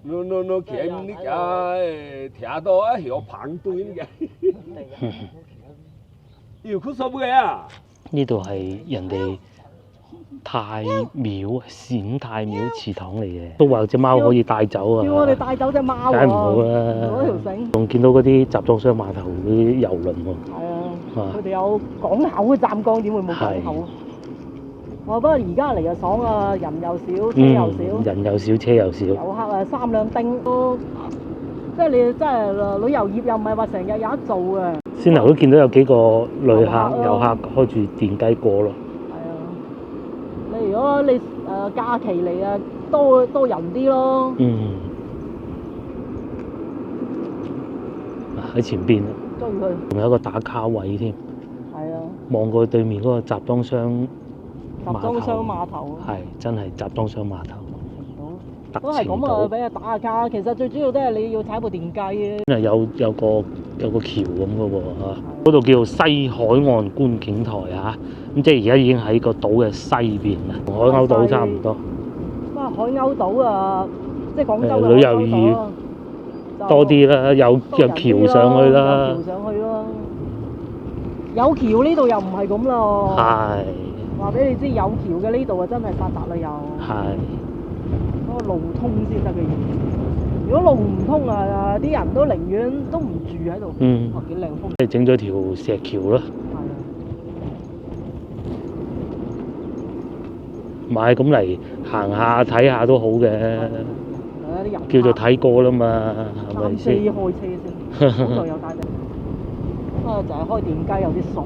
？no kiếm啲cái thẻ đó hiểu phẳng tôi啲嘅，要佢收嘅啊！呢度係人哋太廟冼太廟祠堂嚟嘅，都話隻貓可以帶走啊！叫我哋帶走隻貓啊！梗係唔好啦！攞條繩。仲見到嗰啲集裝箱碼頭嗰啲遊輪喎。係啊！佢哋有港口嘅湛江，點會冇港口？不過而家嚟就爽啊！人又少，車又少。人又少，車又少。遊客啊，3兩丁都，即係你真係旅遊業又唔係話成日有得做嘅。先頭都見到有幾個旅客、遊客開住電雞過咯。係啊！你如果你假期嚟啊，多人啲咯。喺前邊啊！追佢。仲有一個打卡位添。係啊。望過去對面嗰個集裝箱。集裝箱碼頭係真係集裝箱碼頭，都係咁啊！俾佢打下卡，其實最主要都係你要踩部電雞啊！有個橋咁嘅喎嚇，嗰度叫做西海岸觀景台嚇，咁即係而家已經喺個島嘅西邊啦，同海鷗島差唔多。哇！海鷗島啊，即係廣州嘅旅遊業多啲啦，有橋上去啦。有橋上去咯，有橋呢度又唔係咁咯。係。話俾你知有橋嘅呢度啊，真係發達啦又。係。嗰個路通先得嘅嘢。如果路唔通啊，啲人都寧願都唔住喺度。哇，幾靚風。即係整咗條石橋咯。係啊。買咁嚟行下睇下都好嘅。啲人。叫做睇過啦嘛，係咪先？開車先。好在有帶定。就係開電雞有啲爽。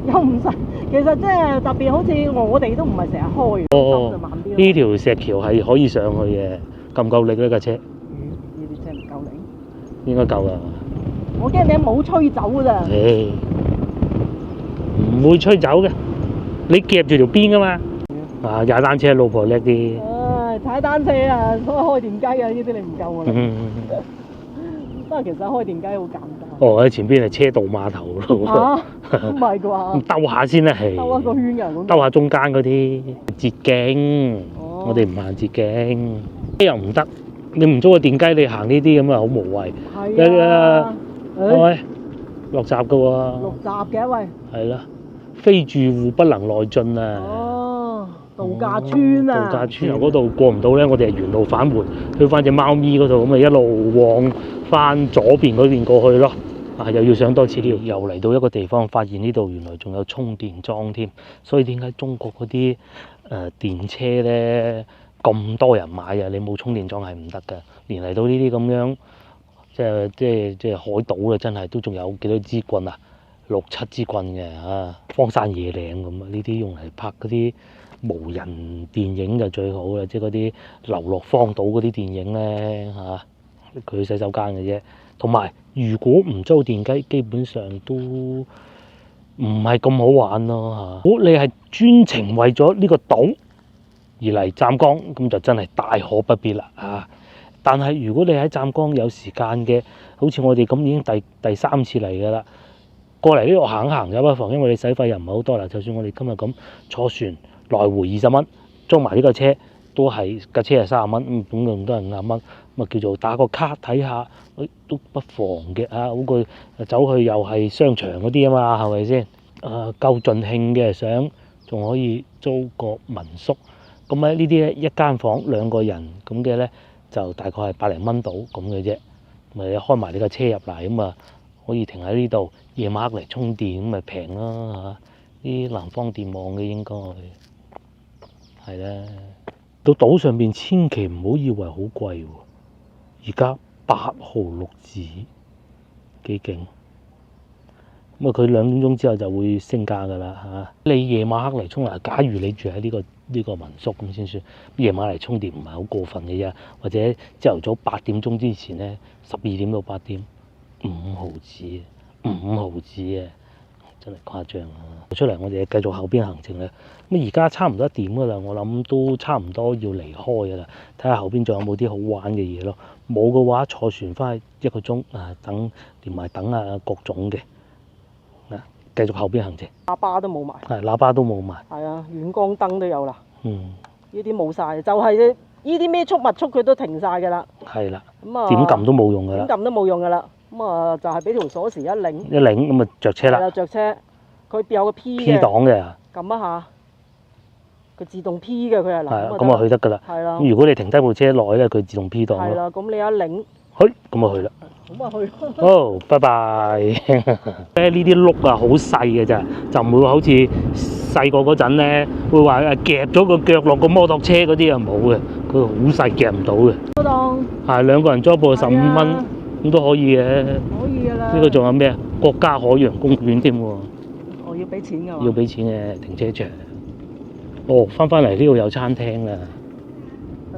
又唔使，其實即係特別好似我哋都唔係成日開，就慢啲咯。呢條石橋係可以上去嘅，夠唔夠力呢架車？呢啲車唔夠力。應該夠㗎。我驚你冇吹走㗎咋。唔會吹走嘅，你夾住條邊㗎嘛。踩單車老婆叻啲。踩單車啊，所以開電雞啊，呢啲你唔夠㗎啦。不過其實開電雞好簡單。喺前邊係車道碼頭咯。唔係啩？兜下先啦，係。兜一個圈㗎，兜下中間嗰啲捷徑，我哋唔行捷徑，又唔得，你唔租個電雞，你行呢啲咁啊，好無謂。係啊，係咪落閘噶喎？落閘嘅喂。係啦，非住戶不能內進啊！哦，度假村啊！度假村由嗰度過唔到咧，我哋係原路返回，去翻隻貓咪嗰度，咁咪一路往翻左邊嗰邊過去咯。啊，又要上多次呢度，又嚟到一個地方，發現呢度原來仲有充電樁添。所以點解中國嗰啲電車咧咁多人買啊？你冇充電樁係唔得㗎。連嚟到呢啲咁樣，即係海島啊，真係都仲有幾多支棍啊？6、7支棍嘅啊，荒山野嶺咁啊！呢啲用嚟拍嗰啲無人電影就最好啦，即係嗰啲流落荒島嗰啲電影咧嚇，佢洗手間嘅啫。同埋如果唔租電雞，基本上都唔係咁好玩咯嚇。如果你係專程為咗呢個島而嚟湛江，咁就真係大可不必啦嚇。但係如果你喺湛江有時間嘅，好似我哋咁已經第3次嚟㗎啦，過嚟呢度行行有不妨，因為你使費又唔係好多啦。就算我哋今日咁坐船來回20蚊，租埋呢個車都係架車係30蚊，咁總共都係50蚊，咁啊叫做打個卡睇下，都不妨嘅啊！好過走去又係商場嗰啲啊嘛，係咪先？夠盡興嘅想，仲可以租個民宿。咁咧呢啲咧一間房2個人咁嘅咧，就大概係百零蚊到咁嘅啫。咪開埋你架車入嚟咁啊，可以停喺呢度，夜晚黑嚟充電咁咪平啦嚇。啲南方電網嘅應該係啦。到島上邊千祈唔好以為好貴喎，而家8毫6紙，幾勁！咁啊，佢2點鐘之後就會升價㗎啦嚇。你夜晚黑嚟沖涼，假如你住喺呢個民宿咁先算，夜晚嚟充電唔係好過分嘅啫。或者朝頭早8點鐘之前咧，12點到8點，5毫紙，5毫紙啊！真係誇張啊！出嚟我哋繼續後邊行程啦。咁而家差唔多1點㗎啦，我諗都差唔多要離開㗎啦。睇下後邊仲有冇啲好玩嘅嘢咯。冇嘅話，坐船翻去1個鐘啊，連埋等啊各種嘅。繼續後邊行程。喇叭都冇埋。係喇叭都冇埋。係啊，遠光燈都有啦。嗯。呢啲冇晒，就係呢啲咩速物速佢都停晒㗎啦。係啦。咁啊。點撳都冇用㗎啦。點撳都冇用㗎啦。咁啊，就係俾條鎖匙一擰。一擰咁啊，着車啦。係啊，着車。佢有個 P 嘅。P 檔嘅。撳一下，佢自動 P 嘅佢係嗱。係咁啊，去得㗎啦。係啦。咁如果你停低部車耐咧，佢自動 P 檔咯。係啦，咁你一擰。去，咁啊去啦。咁啊去。哦，拜拜。咧呢啲轆啊，好細嘅咋，就唔會好似細個嗰陣咧，會話夾咗個腳落個摩托車嗰啲啊冇嘅，佢好細夾唔到嘅。嗰檔。係2個人租一部15蚊，咁都可以嘅。可以㗎啦。呢個仲有咩啊？國家海洋公園添喎。我要俾錢㗎嘛？要俾錢嘅停車場。哦，翻嚟呢度有餐廳啦，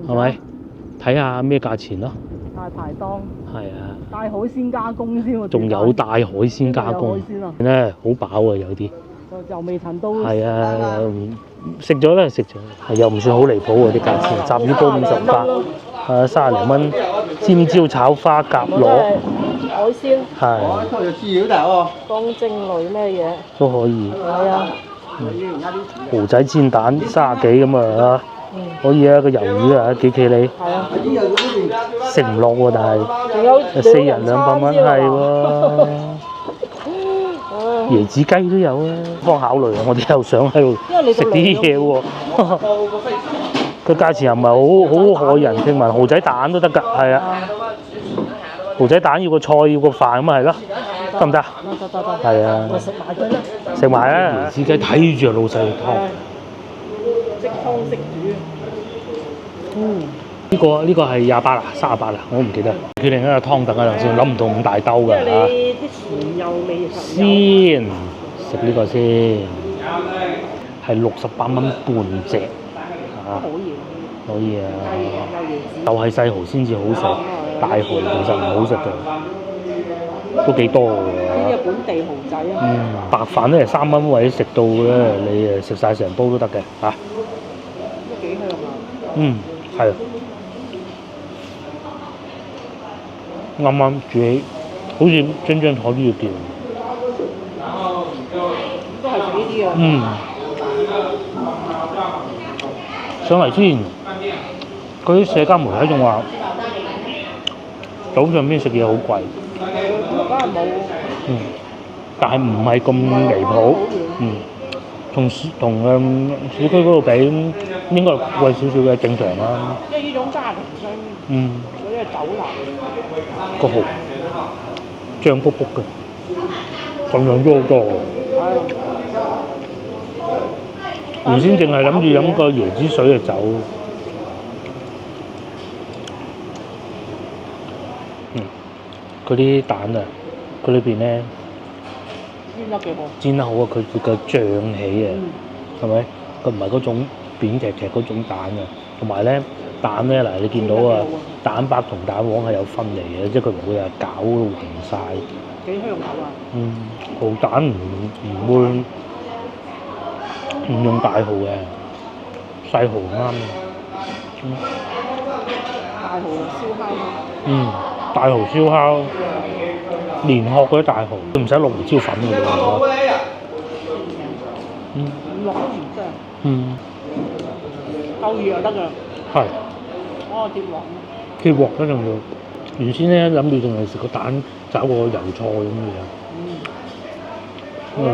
係咪？睇下咩價錢咯。大排檔。係啊。帶海鮮加工先喎。仲有帶海鮮加工。咧好飽啊，有啲。又未曾到。係啊，食咗啦，食咗。又唔算好離譜喎啲價錢，雜魚煲58，30零蚊，尖椒炒花甲螺。海鮮。係。當蒸類咩嘢？都可以。係啊。蠔仔煎蛋30幾咁啊，可以啊，個魷魚啊幾企理。係啊。食唔落喎，但係。仲有。4人200蚊係喎。椰子雞都有啊，方考慮啊，我哋又想喺度食啲嘢喎。個價錢又唔係好害人，聽聞蠔仔蛋都得㗎，係啊。蠔仔蛋要個菜要個飯咁咪係咯，得唔得？得。係啊。食埋佢啦。食埋啊！椰子雞睇住老細湯。即湯即煮。呢個係28啦，38啦，我唔記得。決定一個湯等啊，先諗唔到咁大兜㗎嚇。因為你啲豉油味先食呢個先，係68蚊半隻嚇。可以啊。就係細蠔先至好食，大蠔其實唔好食嘅，都幾多㗎。呢啲本地蠔仔啊。白飯咧係3蚊，或者食到咧你食晒成煲都得嘅嚇。都幾香啊。係。啱啱煮起，好似張台都要叫。都係食呢啲啊。上嚟先，嗰啲社交媒體仲話島上邊食嘢好貴，梗係冇。但係唔係咁離譜，同市區嗰度比應該貴少少嘅正常啦。即係呢種家庭式，嗰啲係酒樓。個蠔醬卜卜嘅，份量都好多。原先淨係諗住飲個椰子水嘅酒。嗰啲蛋啊，佢裏邊咧煎得好啊！佢個脹起啊，係咪？佢唔係嗰種扁踢踢嗰種蛋啊。同埋咧蛋咧嗱，你見到啊，蛋白同蛋黃係有分離嘅，即係佢唔會係攪到勻晒。幾香口啊！蠔蛋唔會唔用大蠔嘅，細蠔啱嘅。大蠔燒烤。大蠔燒烤，連殼嗰啲大蠔，唔使落胡椒粉嘅喎。唔落都唔得。夠熱就得㗎。係。鐵鑊啦，仲要。原先咧諗住淨係食個蛋炒個油菜咁嘅樣。係啊。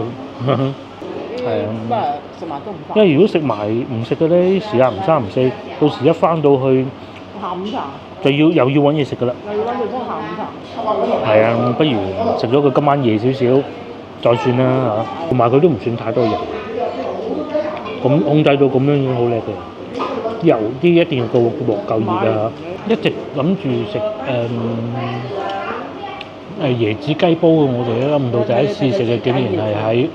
咁啊，食埋都唔得。因為如果食埋唔食嘅咧，時間唔三唔四，到時一翻到去下午茶。就又要揾嘢食㗎啦。又要揾地方下午茶。係啊，不如食咗佢今晚夜少少再算啦嚇。同埋佢都唔算太多油，咁控制到咁樣已經好叻嘅。油啲一定要夠鑊夠熱㗎嚇。一直諗住食椰子雞煲，我哋都諗唔到第一次食嘅竟然係喺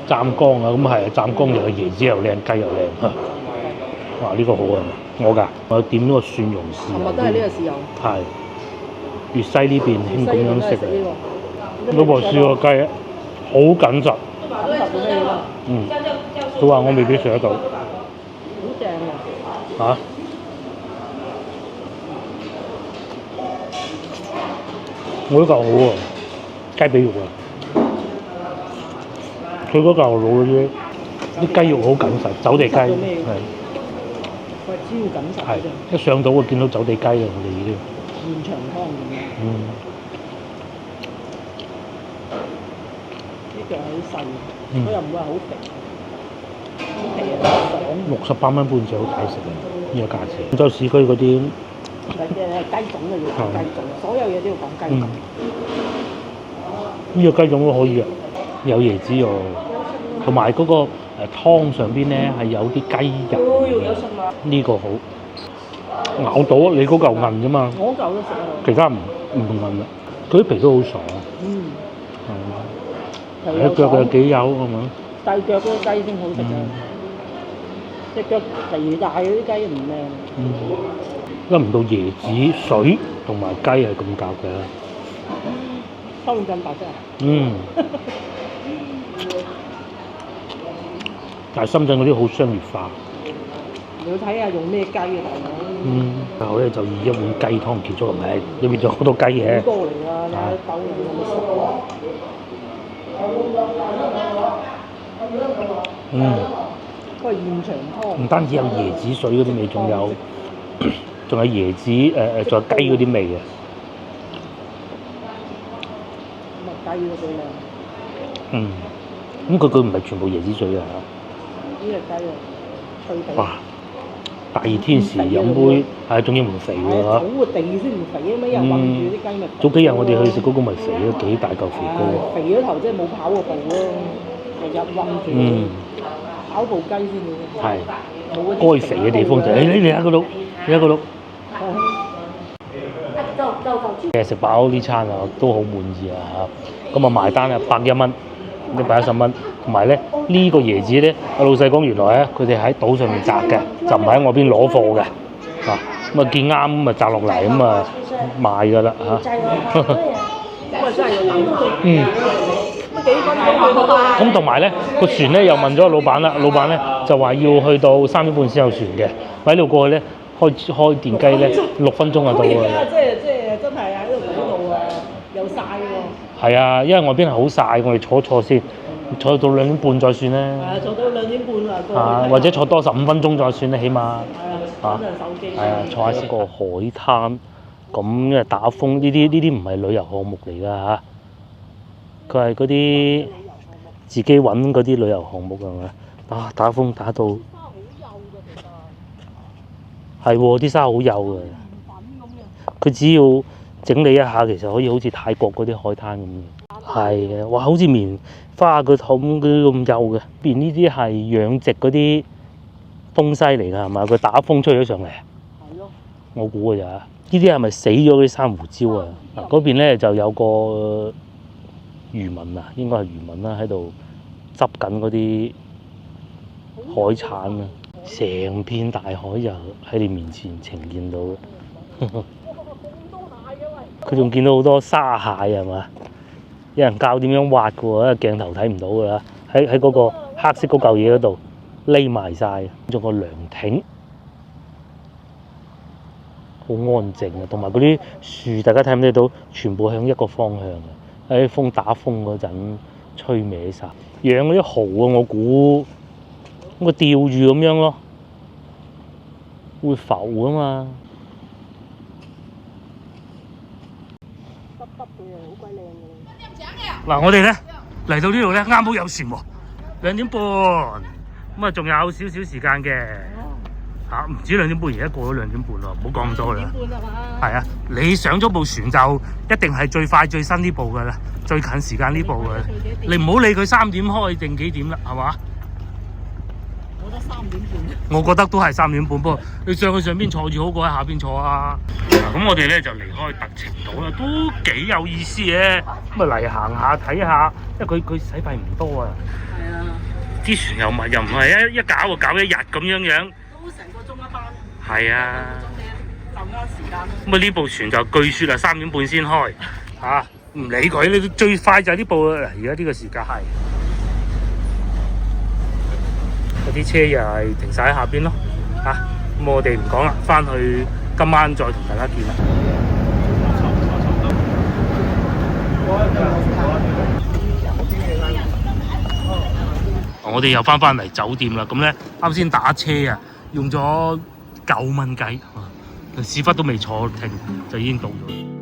湛江啊！咁係啊，湛江又有椰子又靚，雞又靚嚇。哇！呢個好啊，我點咗個蒜蓉豉油。都係呢個豉油。係。粵西呢邊興咁樣食啊！老婆試過雞，好緊實。佢話我未必食得到。好正喎。嚇！我呢嚿好喎，雞髀肉啊！佢嗰嚿老啲雞肉好緊實，走地雞係。佢超緊實。係，一上到我見到走地雞啊！我哋已經。現場湯咁樣。呢腳好細，佢又唔會話好肥，皮又爽。68蚊半隻好抵食啊！呢個價錢。再市區嗰啲。雞種嘅要講雞種，所有嘢都要講雞種。呢個雞種都可以啊，有椰子肉，同埋嗰個湯上邊咧係有啲雞油嘅。呢個好咬到你嗰嚿韌啫嘛。我嚿都食啊。其他唔韌啦，佢啲皮都好爽。係腳又幾幼係嘛？細腳嗰啲雞先好食啊！隻腳肥大嗰啲雞唔靚。諗唔到椰子水同埋雞係咁夾嘅。深圳白色。但係深圳嗰啲好商業化。你要睇下用咩雞啊，大佬。後咧就以一碗雞湯結咗個名，裏面仲有好多雞嘅。好多嚟㗎，你睇豆嚟有冇熟啊？嗰個現場湯。唔單止有椰子水嗰啲味，仲有椰子仲有雞嗰啲味嘅。咁啊雞嗰啲啦。咁佢唔係全部椰子水啊。呢隻雞啊，脆皮。哇！大熱天時飲杯，係仲要唔肥喎嚇。好個地先唔肥啊！咩又韞住啲雞咪。早幾日我哋去食嗰個咪肥咗幾大嚿肥膏。肥咗頭即係冇跑過步咯，日日韞住。跑步雞先嘅。係。該肥嘅地方就你睇嗰度，你睇嗰度。食飽呢餐啊，都好滿意啊嚇。咁啊埋單啊110蚊，110蚊。同埋咧呢個椰子咧，老細講原來咧佢哋喺島上面摘嘅，就唔喺我邊攞貨嘅。啊咁啊見啱咁啊摘落嚟咁啊賣㗎啦嚇。咁同埋咧個船咧又問咗老闆啦，老闆咧就話要去到3點半先有船嘅，喺度過去咧開電雞咧6分鐘就到㗎啦。即係真係喺度嗰度啊，又曬喎。係啊，因為外邊係好曬，我哋坐先。坐到2點半再算啦。係啊，坐到2點半啊。或者坐多15分鐘再算啦，起碼。係啊。手機。係啊，坐下先個海灘，咁嘅打風呢啲唔係旅遊項目嚟㗎嚇，佢係嗰啲自己揾嗰啲旅遊項目係咪？啊，打風打到沙好幼㗎，其實係喎，啲沙好幼嘅。粉咁嘅。佢只要整理一下，其實可以好似泰國嗰啲海灘咁嘅。係嘅，哇！好似棉花個桶嗰啲咁幼嘅。邊呢啲係養殖嗰啲東西嚟㗎係咪？佢打風吹咗上嚟。係咯。我估㗎咋？呢啲係咪死咗嗰啲珊瑚礁啊？嗱，嗰邊咧就有個漁民啊，應該係漁民啦，喺度執緊嗰啲海產啊，成片大海就喺你面前呈現到。佢仲見到好多沙蟹係嘛？有人教點樣挖嘅喎，因為鏡頭睇唔到㗎啦。喺嗰個黑色嗰嚿嘢嗰度匿埋晒，仲有個涼亭，好安靜啊。同埋嗰啲樹，大家睇唔睇到？全部向一個方向嘅。喺風打風嗰陣吹歪晒。養嗰啲蠔啊，我估個釣魚咁樣咯，會浮啊嘛。嗱，我哋咧嚟到呢度咧，啱好有船喎，2點半，咁啊仲有少少時間嘅嚇，唔止2點半，而家過咗2點半咯，唔好講咁多啦。2點半啦嘛。係啊，你上咗部船就一定係最快最新呢部噶啦，最近時間呢部噶啦。你唔好理佢3點開定幾點啦，係嘛？我覺得3點半。我覺得都係3點半，不過你上去上邊坐住好過喺下邊坐啊。咁我哋咧就離開特程島啦，都幾有意思嘅。咁啊嚟行下睇下，因為佢使費唔多啊。係啊。啲船又密，又唔係一搞就搞1日咁樣樣。都成個鐘一班。係啊。就啱時間咯。咁啊呢部船就據說係3點半先開，嚇唔理佢，你最快就係呢部啦。而家呢個時間係。嗰啲車又係停晒喺下邊咯，嚇咁我哋唔講啦，翻去今晚再同大家見啦。我哋又翻嚟酒店啦，咁咧啱先打車啊，用咗9蚊雞，屎忽都未坐停就已經到咗。